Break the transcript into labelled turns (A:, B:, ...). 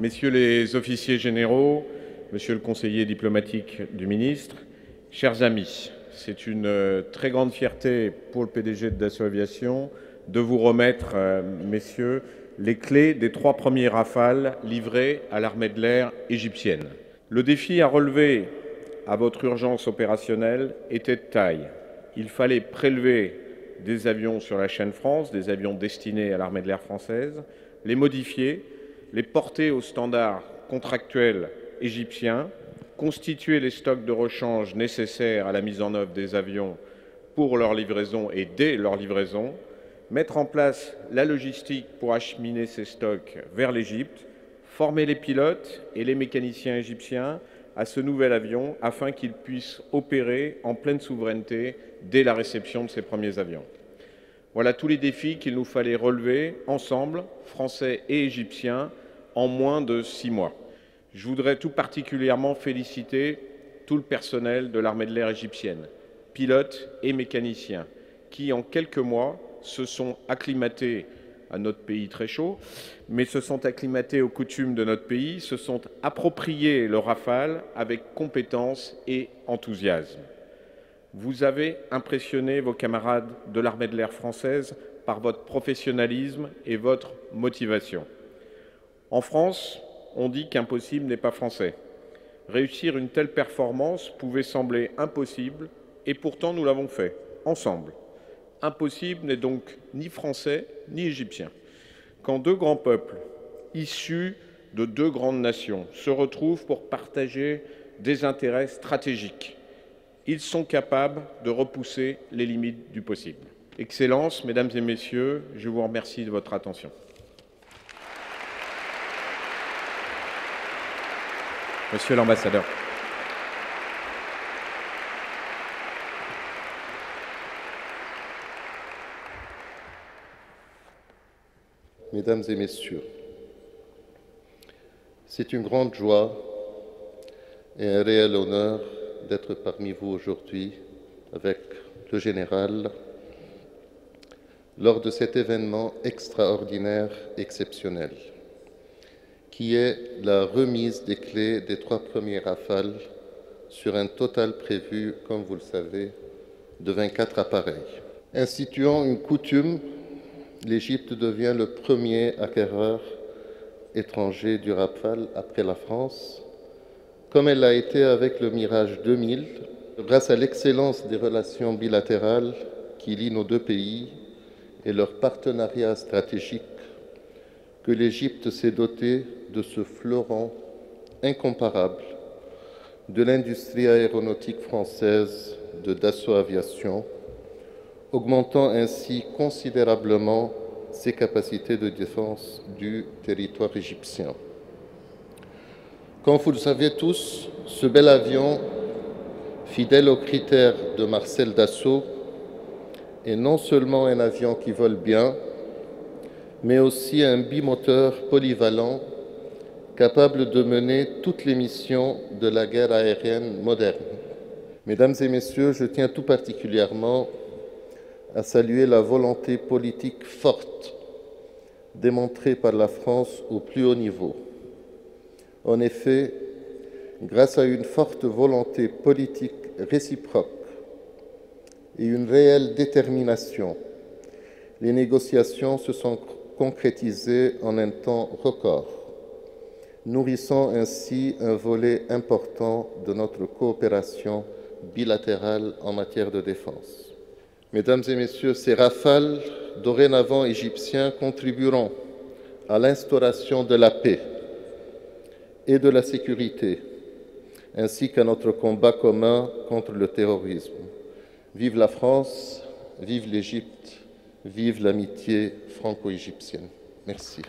A: Messieurs les officiers généraux, Monsieur le conseiller diplomatique du ministre, chers amis, c'est une très grande fierté pour le PDG de Dassault Aviation de vous remettre, messieurs, les clés des 3 premiers Rafales livrés à l'armée de l'air égyptienne. Le défi à relever à votre urgence opérationnelle était de taille. Il fallait prélever des avions sur la chaîne France, des avions destinés à l'armée de l'air française, les modifier, les porter aux standards contractuels égyptiens, constituer les stocks de rechange nécessaires à la mise en œuvre des avions pour leur livraison et dès leur livraison, mettre en place la logistique pour acheminer ces stocks vers l'Égypte, former les pilotes et les mécaniciens égyptiens à ce nouvel avion afin qu'ils puissent opérer en pleine souveraineté dès la réception de ces premiers avions. Voilà tous les défis qu'il nous fallait relever ensemble, Français et Égyptiens, en moins de 6 mois. Je voudrais tout particulièrement féliciter tout le personnel de l'armée de l'air égyptienne, pilotes et mécaniciens, qui en quelques mois se sont acclimatés à notre pays très chaud, mais se sont acclimatés aux coutumes de notre pays, se sont appropriés le Rafale avec compétence et enthousiasme. Vous avez impressionné vos camarades de l'armée de l'air française par votre professionnalisme et votre motivation. En France, on dit qu'impossible n'est pas français. Réussir une telle performance pouvait sembler impossible, et pourtant nous l'avons fait, ensemble. Impossible n'est donc ni français ni égyptien. Quand 2 grands peuples, issus de 2 grandes nations, se retrouvent pour partager des intérêts stratégiques, ils sont capables de repousser les limites du possible. Excellences, Mesdames et Messieurs, je vous remercie de votre attention. Monsieur l'ambassadeur.
B: Mesdames et Messieurs, c'est une grande joie et un réel honneur d'être parmi vous aujourd'hui avec le général lors de cet événement extraordinaire, exceptionnel, qui est la remise des clés des 3 premiers Rafales sur un total prévu, comme vous le savez, de 24 appareils. Instituant une coutume, l'Égypte devient le premier acquéreur étranger du Rafale après la France, comme elle l'a été avec le Mirage 2000, grâce à l'excellence des relations bilatérales qui lient nos 2 pays et leur partenariat stratégique, que l'Égypte s'est dotée de ce fleuron incomparable de l'industrie aéronautique française de Dassault Aviation, augmentant ainsi considérablement ses capacités de défense du territoire égyptien. Comme vous le savez tous, ce bel avion, fidèle aux critères de Marcel Dassault, est non seulement un avion qui vole bien, mais aussi un bimoteur polyvalent capable de mener toutes les missions de la guerre aérienne moderne. Mesdames et Messieurs, je tiens tout particulièrement à saluer la volonté politique forte démontrée par la France au plus haut niveau. En effet, grâce à une forte volonté politique réciproque et une réelle détermination, les négociations se sont concrétisées en un temps record, nourrissant ainsi un volet important de notre coopération bilatérale en matière de défense. Mesdames et Messieurs, ces Rafales, dorénavant égyptiens, contribueront à l'instauration de la paix et de la sécurité, ainsi qu'à notre combat commun contre le terrorisme. Vive la France, vive l'Égypte, vive l'amitié franco-égyptienne. Merci.